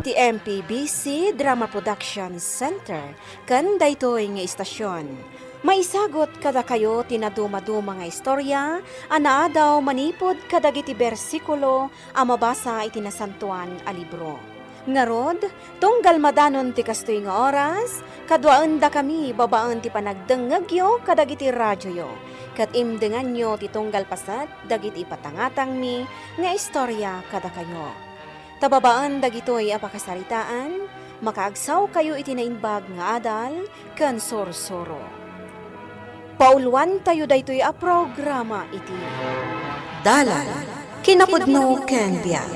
iti MPBC Drama Production Center ken daytoy nga istasyon. Maisagot kada kayo tinaduma-duma nga istorya, anaadaw manipod kadagiti bersikulo a mabasa iti nasantuan a libro. Ngarod, tunggal madanon ti kastoy nga oras, kadwaan da kami babaan ti panagdengegyo kadagiti radyo yo. Kat imdengan nyo ti tunggal pasat dagiti patangatang mi nga istorya kada kayo. Tababaan dagitoy apakasaritaan, makaagsaw kayo iti naimbag nga adal, ken sorsoro. Pauluan tayo daytoy a programa iti Dala Kinapudno ken Biag.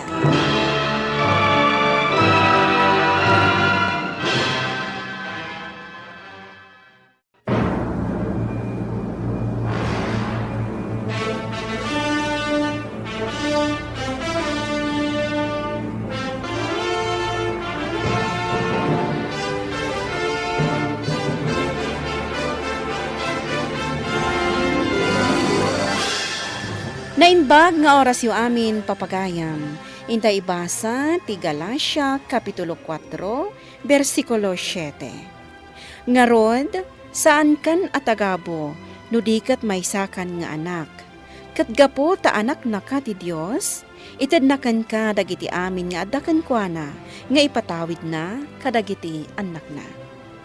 Nainbag nga oras yu amin papagayam. Intay ibasa ti Galacia Kapitulo 4, versikulo 7. Ngarod, saan kan atagabo, nudikat maysakan nga anak. Katgapo ta anak na ka ti Diyos, itadnakan ka dagiti amin nga adakan kwa na, nga ipatawid na kadagiti anak na.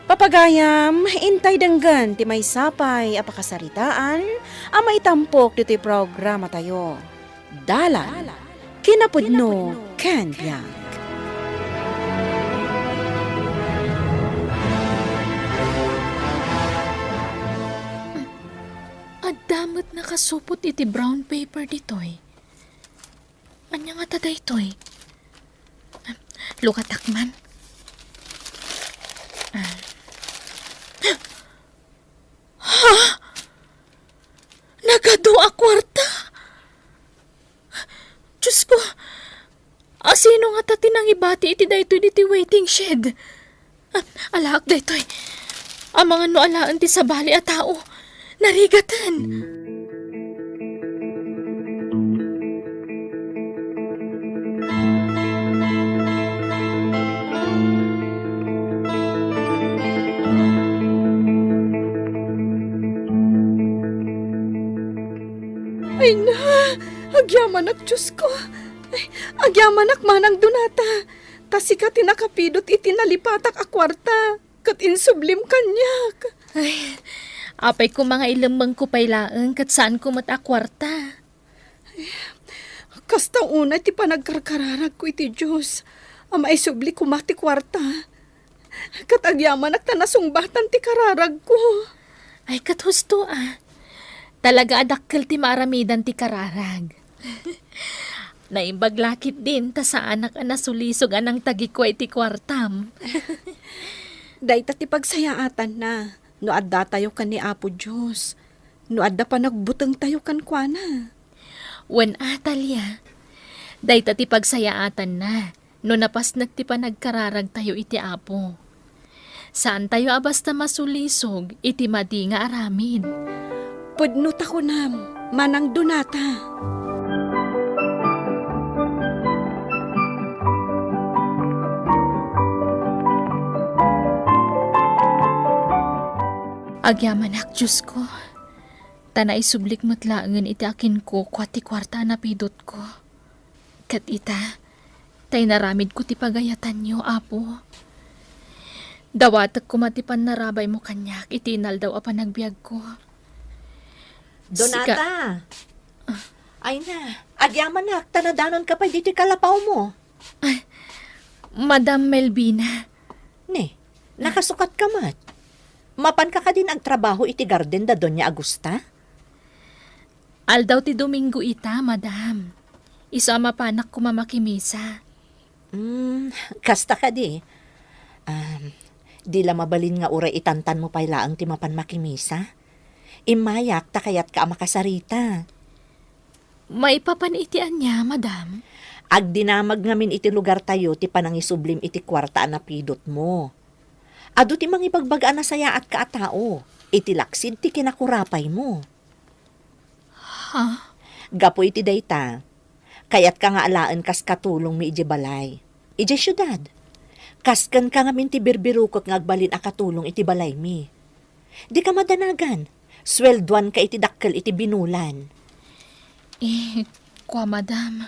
Papagayam, intay danggan ti may sapay apakasaritaan, ama itampok dito programa tayo. Dala, Kinapudno ken Biag. Adamot nakasupot iti brown paper ditoy. Anya nga tada itoy? Lukatakman. Ha? Nagado a kwarta? Diyos ko, asino nga tati nang ibati iti daytoy diti waiting shed? Alaak daytoy. Ang mga noalaan ti sabali a tao, narigatan. Ay na, agyamanak Diyos ko. Ay, agyamanak manang dunata. Tasika tinakapidot itinalipatak a kwarta. Kat insublim kanyak. Ay, apay ko mga ilamang ko pailaan kat saan ko matakwarta. Kasta una ti panagkarkararag ko iti Diyos. Ama isubli ko mati kwarta. Kat agyamanak tanasumbatan ti kararag ko. Ay kat husto ah. Talaga adakkel ti maramidan ti kararag. Naimbaglakit din ta sa anak nasulisog anang tagikway ti kwartam. Dayta ti pagsayaatan na. No adda tayo kan ni Apo Diyos. No adda pa nagbuteng tayo kan kwa na. Wen atalya. Dayta ti pagsayaatan na. No napasnag ti panagkararag tayo iti Apo. Saan tayo abasta masulisog iti madi nga aramin? Pudnot ako nam, manang dunata. Agyamanak, Diyos ko. Tanay sublik matlaangan iti akin ko kwati kwarta na pidot ko. Kat ita, tay naramid ko ti pagayatan niyo, Apo. Dawatak kumatipan narabay mo kanyak, itinal daw apa nagbiag ko. Donata! Ay na, agyamanak, tanadanon ka pa diti kalapaw mo. Ay, Madam Melvina. Ne, nakasukat ka mat. Mapan ka din ang trabaho iti garden da Doña Agusta? Aldaw ti Domingo ita, Madam. Isama panak ko mamakimisa. Kasta ka di. Di la mabalin nga uray itantan mo pailaang ti mapan makimisa. Imayak ta kayat ka makasarita. May papanitian niya, Madam. Agdinamag ngamin iti lugar tayo ti panangisublim iti kwarta na pidot mo. Ado ti mangibagbaga na saya at kaatao. Iti laksid ti kinakurapay mo. Ha? Gapo iti dayta. Kayat ka nga alaan kas katulong mi iji balay. Iji syudad. Kaskan ka nga minti birbirukot nga agbalin akatulong iti balay mi. Di ka madanagan. Swelduan ka iti dakkel iti binulan. Kwa madam,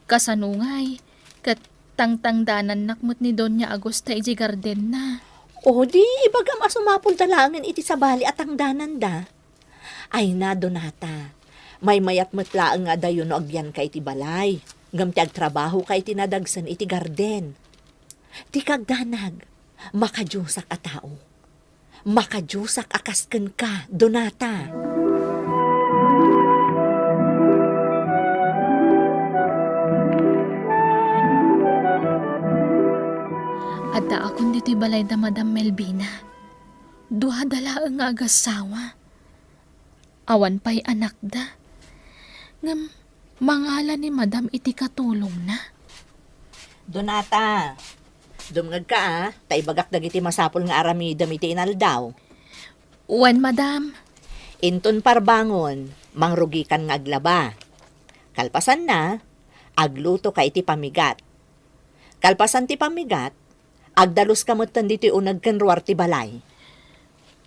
kasanungay, kat tangtangdanan nakmut ni Doña Agosta iti garden na. O di, ibagam asumapol talangan iti sabali at ang danan da. Ay na, Donata. May mayat matlaang nga dayo no agyan ka iti balay. Ngam ti agtrabaho ka iti nadagsan iti garden. Ti kagdanag, makadyusak a tao. Makadyusak akasken ka, Donata. Adda akong dito'y balay da Madam Melvina. Duha dala ang agasawa. Awan pa'y anak da. Ngam, mangala ni Madam iti katulong na. Donata, dumngag ka tay bagak dagiti masapol nga aramidam iti inaldaw. Uwan, Madam. Inton parbangon, mangrugikan nga aglaba. Kalpasan na, agluto ka iti pamigat. Kalpasan ti pamigat, agdalos ka mutan dito unag kenruar ti balay.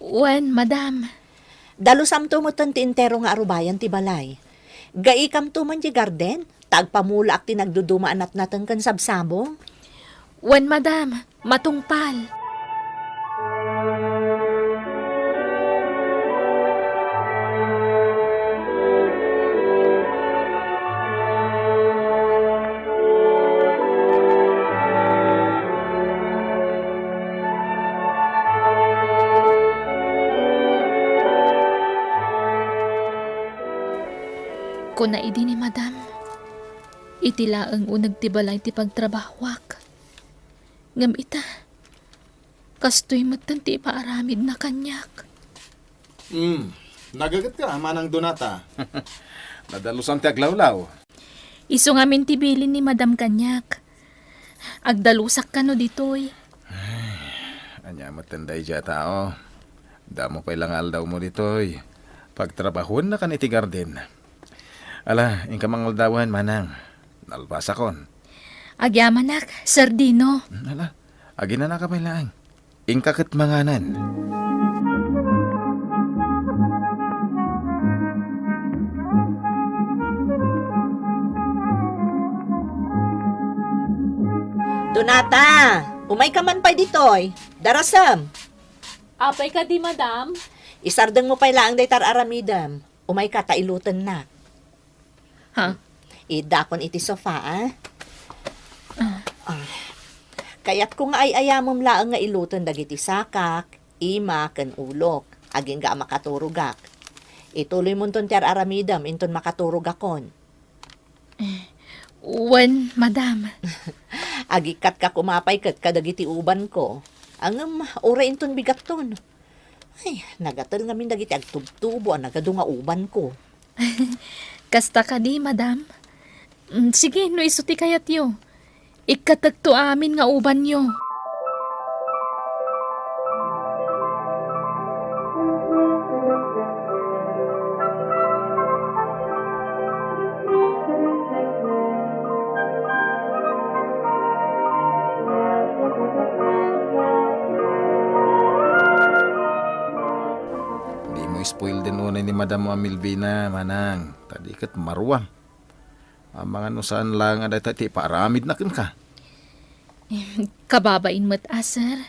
Uwan, Madam. Dalusam tumutan ti intero nga arubayan ti balay. Gaikam tuman ti garden, tagpamula ak ti nagdudumaan at natang kan sabsabong. Uwan, Madam. Matungpal. Kuna idi ni Madam, itila ang unag tibalay ti pagtrabahwak. Ngam ita, kastoy matan ti paaramid na kanyak. Nagagat ka, manang Donata. Nadalusan ti aglawlaw. Iso nga min ti bilin ni Madam kanyak. Agdalusak ka no ditoy. Anya matanday dya tao. Damo pa'y langal daw mo ditoy. Pagtrabahon na kan iti garden. Ala, ingka mangaldawan manang. Nalbasakon. Agyamanak, Sardino. Ala, agi na nakapailaan. Ingka kat manganan. Donata, umay ka man pa'y ditoy. Darasam. Apay ka di, Madam? Isardeng mo pa'y laang daytar aramidam. Umay ka tailutan na. Ha? Idakon iti sofa, Kayat kung ay ayamom laang nga iluton dagiti sakak, ima, ken ulok, aging ga makaturugak. Ituloy mo ton tiar aramidam, inton makaturugakon. Uwan, Madam. Agikat ka kumapay kat kadagiti uban ko. Ang ura inton bigat ton. Ay, nagatal ngamin dagiti agtubtubo, nagado nga uban ko. Kasta ka di, Madam. Sige, no isuti kayat yo. Ikatagto amin nga uban yo. Di mo spoil din unay ni Madam Melvina, manang. Tadi kat maruwang. Ang mga nusaan lang nga dati paramid na ka. Kababain mo't asar.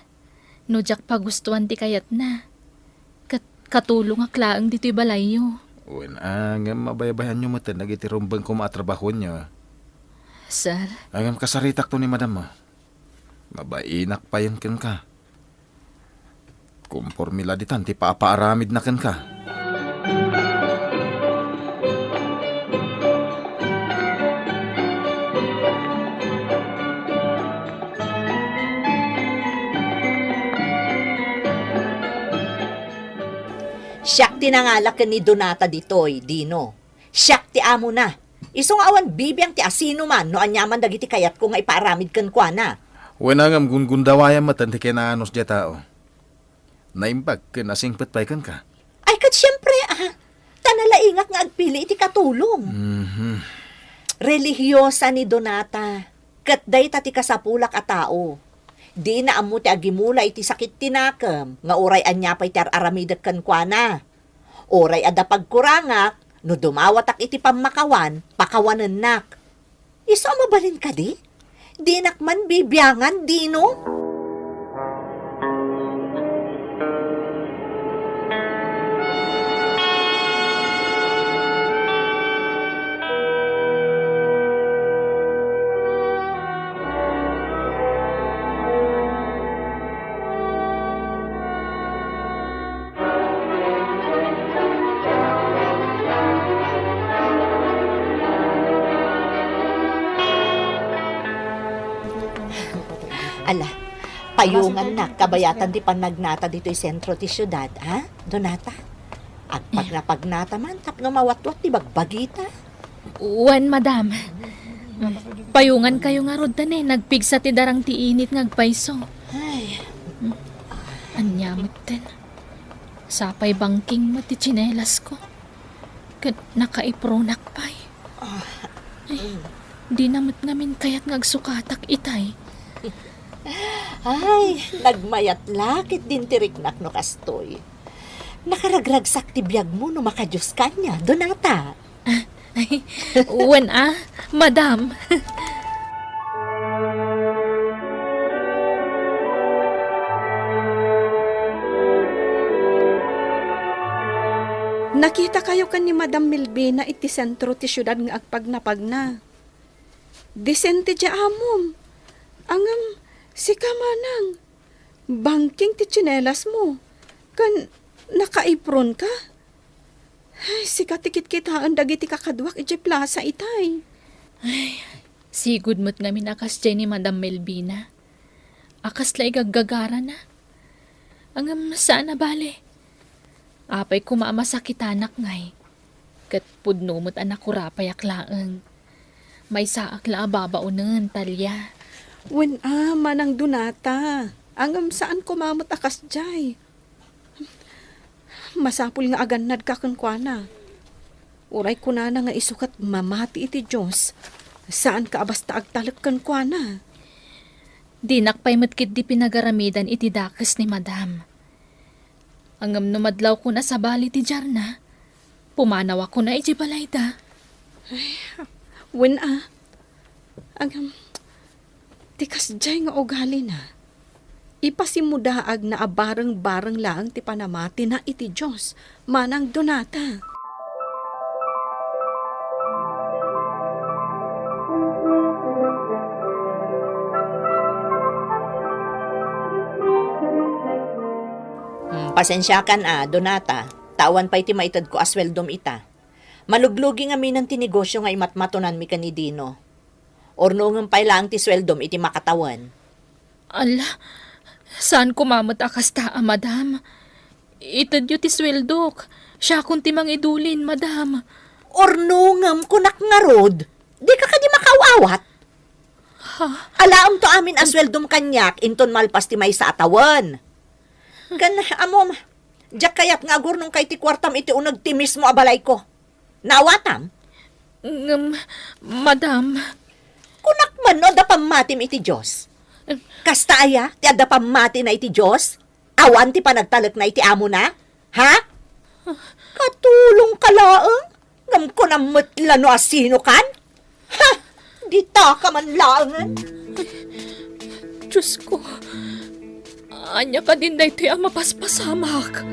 No jak pagustuhan ti kayat na. Katulong aklaang dito'y balayo. Uwan, ang mabayabayan nyo matan, nagitirumbang kumatrabaho nyo. Sir, Ang kasaritak to ni Madam mo. Mabainak pa yan kan ka. Kumpormila ditan, ti paapaaramid na kan ka. Siyak tinangalak ni Donata ditoy, Dino. Siyak ti amo na. Isong awan bibiyang ti asino man, no anyaman dagiti kayat ko nga ipaaramid kan kwa na. Wenangam gungundawayan matan, ti kinaanos dya tao. Naimbag, kinasingpet pa kan ka. Ay kat siyempre, tanalaingak nga agpili iti katulong. Relihiyosa ni Donata. Kat day tati kasapulak a tao. Di na amo ti agimula iti sakit tinakam, nga uray anya pa'y ti aramidak kan kwa na. Oray ada pagkurangak, no dumawatak iti pamakawan, pakawanan nak. Iso mabalin ka di? Di nakman bibiyangan, di no? Ala, payungan na, kabayatan di panagnata dito'y sentro ti syudad, ha? Donata? At pag napagnata man, tapno mawatwat ti bagbagita. Uwan, madam. Payungan kayo nga rod tani, nagpigsa ti darang ti init ngagpaiso. Ay, Anyamot din. Sapay bangking mo ti tsinelas ko. Nakaipronak pa'y. Ay, di namot ngamin kaya't ngagsukatak itay. ay, nagmayat lakit din tiriknak no kastoy. Nakaragragsak ti biyag mo no makajus kanya, Donata. Ay, uwan madam. Nakita kayo kan ni Madam Milvina iti sentro ti syudad nga agpagnapagna. Disente di amom. Angam, si kamanang. Bangking ti tsinelas mo. Kan nakaipron ka. Ay, si katikit-kitaan dagiti kakadwak iti plaza itay. Sigud mo't ngamin akas dyan ni Madam Melvina. Akas lay gaggagara na. Angam saan na bale? Apay kumamasakitan ngay. Kat pudnumot anak kurapay aklaang. May saak la babaunan, talya. Wen manang Donata. Angam saan kumamot akas jay. Masapul nga aganad ka kankwana. Uray ko na nga isukat mamati iti Diyos. Saan ka basta agtalak kankwana? Di nakpay matkit di pinagaramidan iti dakas ni Madam. Angam numadlaw ko na sa bali ti Jarna. Pumanaw ako na iti balayda. Wen Angam, tikas jay nga ugali na. Ipasimudaag na abarang-barang lang ti panamati na iti Diyos, manang Donata. Pasensya kan Donata. Tawan pa iti maitad ko asweldom ita. Maluglugi nga minang tinegosyo nga imatmatunan mi kanidino. Orno ng pailang ti sweldom iti makatawan. Ala, saan kumamot akas taa, Madam? Itad yu ti sweldok. Siya kung timang idulin, Madam. Orno ngam kunak nga rod. Di ka di makawawat. Alaam to amin asweldom kanyak inton malpas ti may sa atawan. Kan amom, jak kayat nga agur nung kay ti kwartam iti unag ti mismo abalay ko. Nawatam? Madam. Kunak man no da pamatim iti Diyos. Kasta aya, ti adda pamati na iti Diyos? Awan ti panagtalak na iti amo na? Ha? Katulong ka laang? Ngam ko na matla no asino kan? Ha? Dita ka man laangan? Diyos ko. Anya ka din dahito ang mapaspasamak.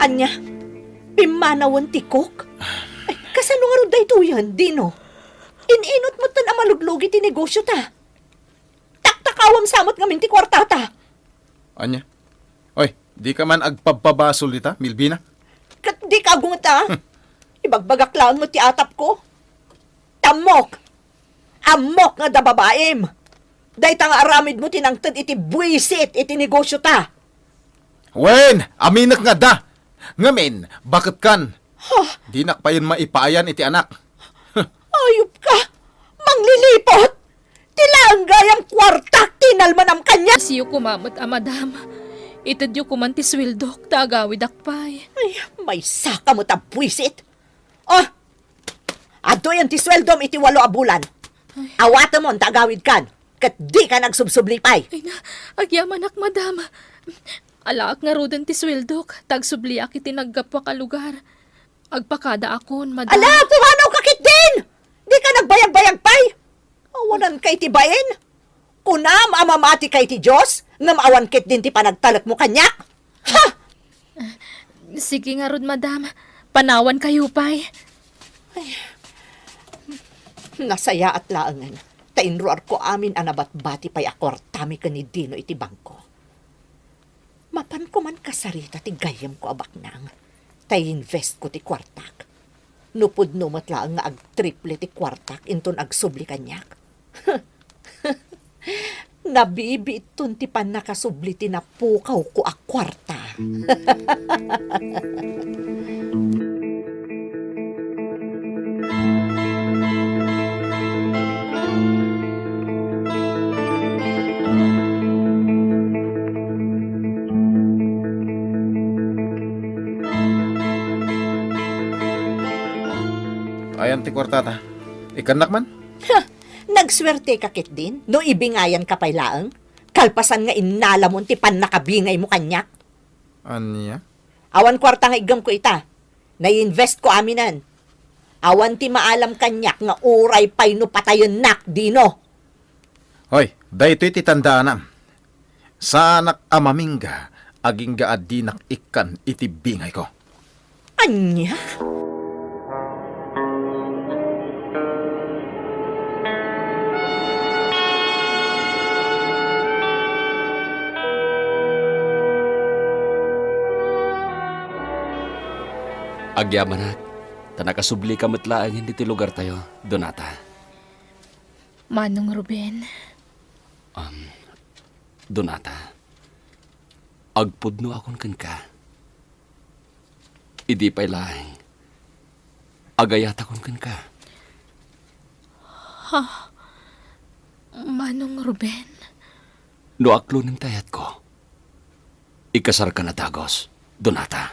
Anya, pimanawan tikok? Ay, kasano nga rin dahito yan, Dino? Ininot mo tan amaluglugi ti negosyo ta. Taktakawam samot ngamin ti kwartata. Anya? Oy, di ka man agpababasol dita, Milvina? Kat di ka agunta. Ibagbagak lang mo ti atap ko. Tamok. Amok nga da babaem. Day nga aramid mo tinangtad iti buwisit iti negosyo ta. Wen, aminak nga da. Ngamin, bakit kan? Di nakpayon maipayan iti anak. Ayop ka. Manglilipot. Tilanggay ang kwartak tinalmanam ka. Siyo kumamot madam. Itadyo ko man ti swildok, tagawid akpay. Ay, may saka mo tabwisit. Oh, ato yan ti sweldom iti 8 a bulan. Awata mo, tagawid kan. Kat di ka nagsubsublipay. Ay na, agyaman madam. Alaak nga rodan ti swildok, tagsubliak iti naggapwa ka lugar. Agpakada akon, madam. Ala, pumanaw kakit din! Di ka nagbayag-bayag pay. Awanan kay ti bain. Kunam amamati kay ti Diyos, ngam awan kit din ti panagtalak mo kanyak. Ha! Sige nga rod, madam. Panawan kayo, pay. Nasaya at laangan. Tainruar ko amin anabat-bati pay akwartami ka ni Dino iti bangko. Mapan ko man kasarita ti gayam ko abaknang. Tay-invest ko ti kwartak. Nupod numat lang nga ag-triple ti kwartak inton agsubli kanyak. Nabibi itun ti pan nakasubli ti napukaw ko a kwarta. Ayan ti kwartata. Ikanak man? Nagswerte ka kit din, no ibingayan ka pay laeng. Kalpasan nga inalamon ti pan nakabingay mo kanyak. Anya? Awan kwarta nga igam ko ita. Nai-invest ko aminan. Awan ti maalam kanyak nga uray pay no patayon nak, Dino. Hoy, daytoy ti tandaan. Sa anak amamingga, aging gaad dinak ikan iti bingay ko. Anya? Agyamanak, tanakasubli ka matlaang hindi ti lugar tayo, Donata. Manong Ruben. Donata, agpudno akon kan ka. Idi pa'y laing, agayat akon kan ka. Manong Ruben. No aklo ng tayat ko, ikasar ka na tagos, Donata.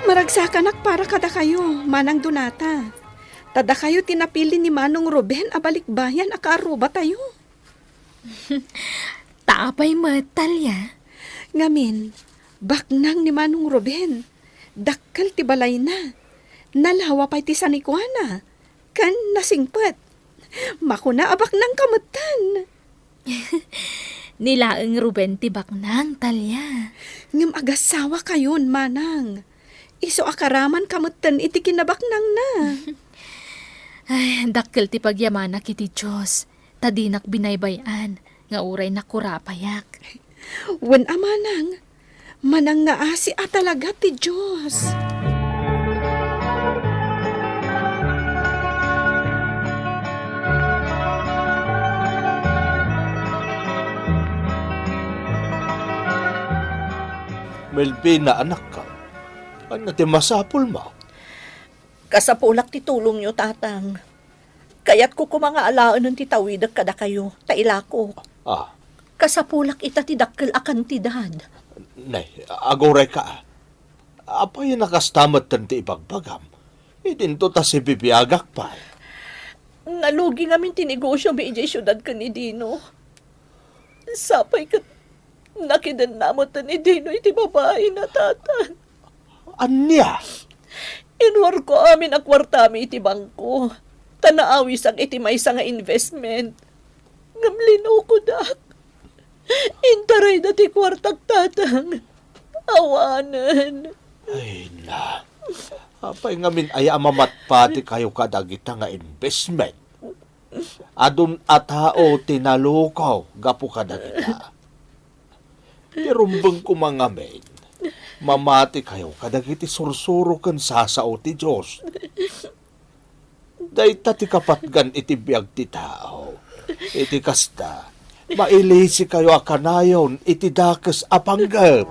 Maragsakan para kada kayo, Manang Donata. Tada kayo tinapili ni Manong Ruben abalikbayan akaaruba tayo. Taapay matalya. Ngamin, baknang ni Manong Ruben, dakkel ti balay na. Nalawa pa'y ti sanikwana. Kan nasingpet. Makuna abak ng kamutan. Nilaeng Ruben tibak nang talya. Ngam agasawa kayon, Manang. Iso akaraman kamutan iti kinabak nang na. Ay, dakkel ti pagyamana kiti Diyos. Tadinak binaybayan. Nga uray na kurapayak. Wen amanang, manang nga asi talaga ti Diyos. Melvin na anak ka. Ano ti masapul mo? Kasapulak ti tulong nyo, tatang. Kaya't ko mga alaan ng titawidak kada kayo, taila ko. Ah, Kasapulak ita ti dakkel akan ti dad. nay, agoray ka. Apa yung nakastamat tan ti ipagbagam? Idinto ta si bibiyagak pa. Ngalugi ngamin tinegosyo may ijay syudad ka ni Dino. Sapay ka nakidan namot ni Dino iti babae na tatan. Anya? Inwar ko amin ang kwartami iti bangko. Tanaawis ang iti maysa nga investment. Ngamlino ko, dak. Intaray na ti kwartak tatang. Awanan. Ay na. Apay ngamin ay amamatpati kayo kadagita nga investment. Adun atao tinalukaw gapu kadagita. Tirumbang ko mga men. Mamati kayo kadagiti sursuro kan sasao ti Diyos. Dayta ti kapatgan iti biyag ti tao. Iti kasta. Mailisi kayo akanayon iti dakes apanggap.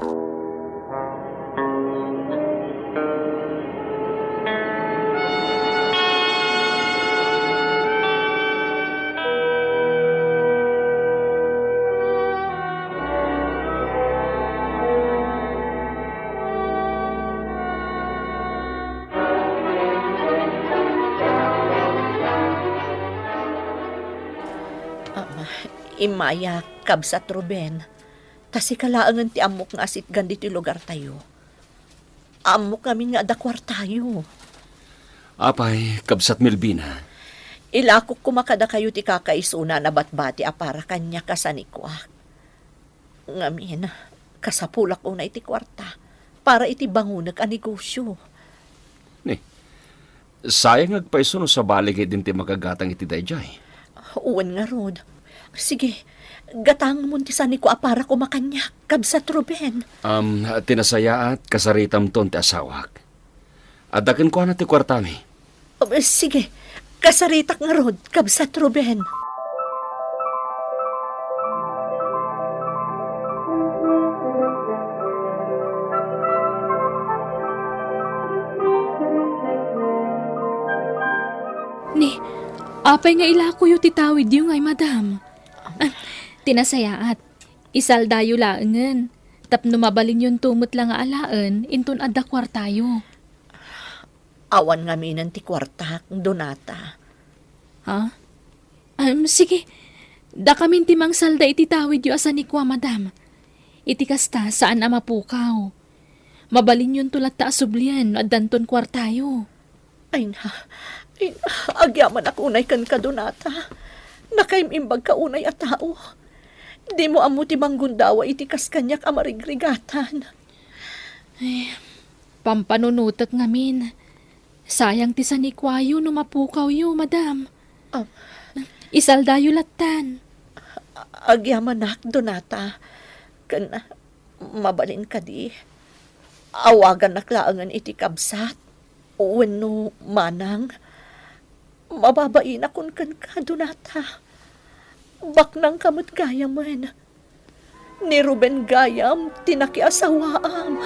Imaya, kabsat Ruben. Kasi kalaangan ti amok nga asit gandi ti lugar tayo. Amok kami nga dakwar tayo. Apay, kabsat Melvina. Ilakok kumakada kayo ti kakaisuna na batbati para kanya kasanikwa. Ngamin, kasapulak ko na iti kwarta para iti bangunag a negosyo. Sayang agpaiso no sa baligay din ti magagatang iti dayjay. Uwan nga rod. Sige, gatang mo ti sanikwa para kumakanya, kabsat Ruben. Tinasaya at kasaritam ton ti asawak. Adakan ko na ti kwartami. Sige, kasaritak nga rod, kabsat Ruben. Ni, apay nga ilako yu titawid yu ngay madam. Tinasayaat, isaldayo laengen. Tapno mabalin yun tumot lang nga alaan, intun adakwar tayo. Awan nga minan ti kwarta, Donata. Ha? Sige. Da kamin timang salda iti tawid yu asanikwa, madam. Iti kasta saan ama pukaw. Mabalin yun tulat ta asublian at danton kwartayo. Ay na, agyaman ako unay kan ka, Donata. Nakaimimbag ka unay a tao. Di mo amo ti manggundawa iti kaskanyak amarigrigatan. Pampanunutat ngamin. Sayang ti sanikwayo no mapukaw yu, madam. Isaldayo latan. Agyaman nak, Donata. Kan mabalin ka di. Awagan naklaangan iti kabsat. Uweno manang. Mababain akon kan ka, Donata. Baknang kamot gayam man. Ni Ruben gayam, tinakiasawaam.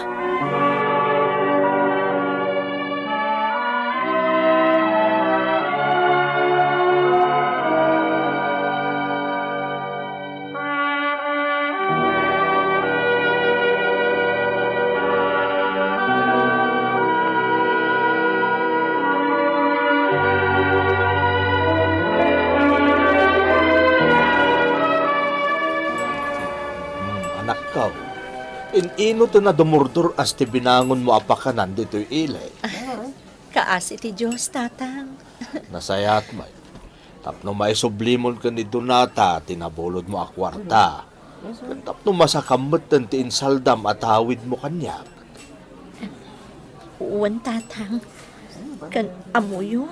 Ino to na dumurdur as ti binangon mo apakanan dito'y ilay. Kaasi ti Diyos, tatang. Nasayat may. Tapno may sublimon ka ni Donata, tinabulod mo akwarta. Tapno masakamot ti insaldam at hawid mo kanyak. Uwan, tatang. Kan amuyo.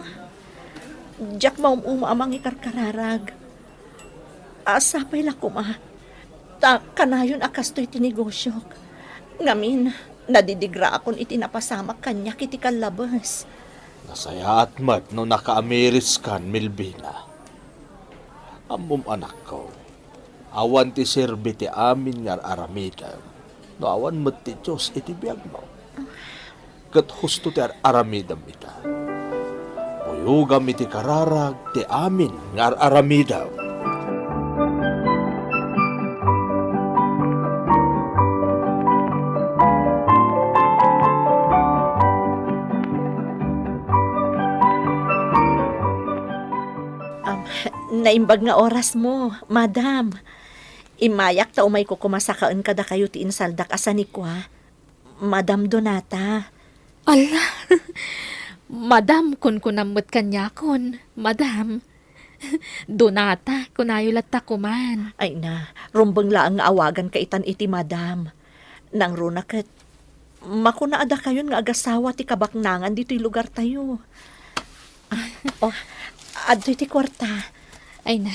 Diyak maumamang ikarkararag. Asapay lakuma. Ta kanayon akastoy tinigosyok. Ngamin, nadidigra akon iti napasamak kanya kiti kalabas. Nasaya at mat no naka-Ameris kan, Melvina. Amom anak ko, awan ti serbi ti amin ngar aramida. No awan mat ti Diyos iti biyag mo. Kat husto ti aramidam ita. Uyugam iti kararag ti amin ngar aramida. Naimbag nga oras mo, madam. Imayak ta umay ko kumasakaan kada kayo ti insaldak asanikwa. Madam Donata. Ala, madam kun kunamot kanya kon, madam. Donata, kunayo latta ko man. Ay na, rumbang laang nga awagan ka itan iti madam. Nang runa kat, makunaada kayon nga agasawa ti kabaknangan dito'y lugar tayo. Oh, adto iti kwarta. Ay na,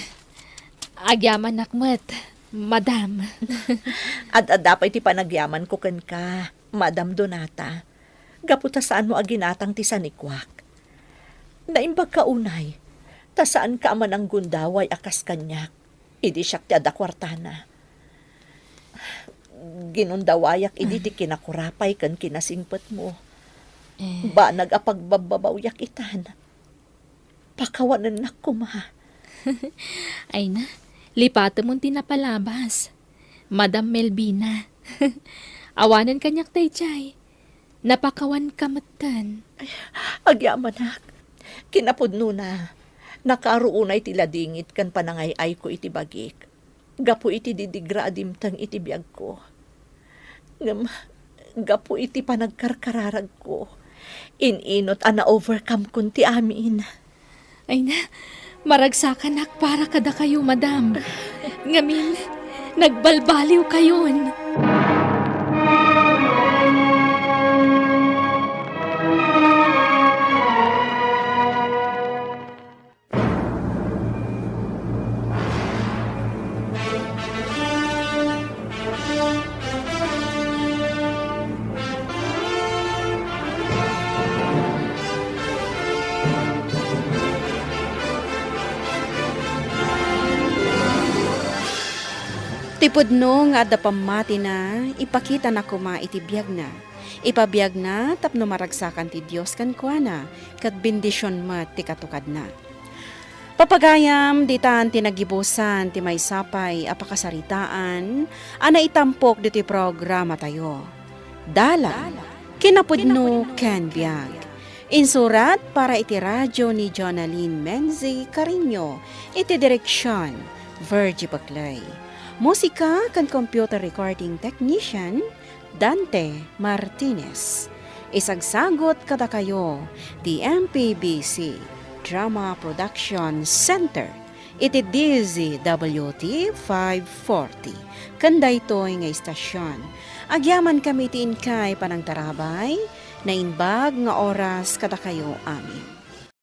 agyaman nakmat, madam. At dapat iti panagyaman ko ken ka, Madam Donata. Gaputa saan mo aginatang ti sanikwak. Naimbag ka unay, ta saan ka man ang gundaway akas kanyak. Idi siyak ti ada kwartana. Ginundawayak idi ti kinakurapay ken kinasingpet mo. Ba nagapagbababaw itan. Pakawanan na kuma. Ay na, lipata mong tinapalabas. Madam Melvina. Awanan kanyak tay chay. Napakawan kamatan. Agyamanak, kinapudno na. Nakaruunay ti ladingit kan panangay-ay ko iti bagik. Gapu iti didigra adimtang iti biyag ko. Gapu iti panagkarkararag ko. Ininot ana overcome kun ti amin. Ay na, maragsakan para kada kayo, madam. Ngamin, nagbalbaliw kayon. Tipudno nga adda pamati na, ipakita na kuma iti biyag na. Ipabiyag na tapno maragsakan ti Dios kan kuana, kat bendisyon mat ti katukad na. Papagayam, ditan tinagibusan ti may sapay apakasaritaan, ana itampok diti programa tayo. Dala, kinapudno ken biyag. Insurat para iti radyo ni Jonaline Menzi Carino, iti direksyon, Virgie Baclay. Musika kan computer recording technician, Dante Martinez. Isagsagot kada kayo, the MPBC Drama Production Center. Iti DZWT 540. Kanday to'y nga istasyon. Agyaman kami tiin kay panang tarabay, na inbag nga oras kada kayo amin.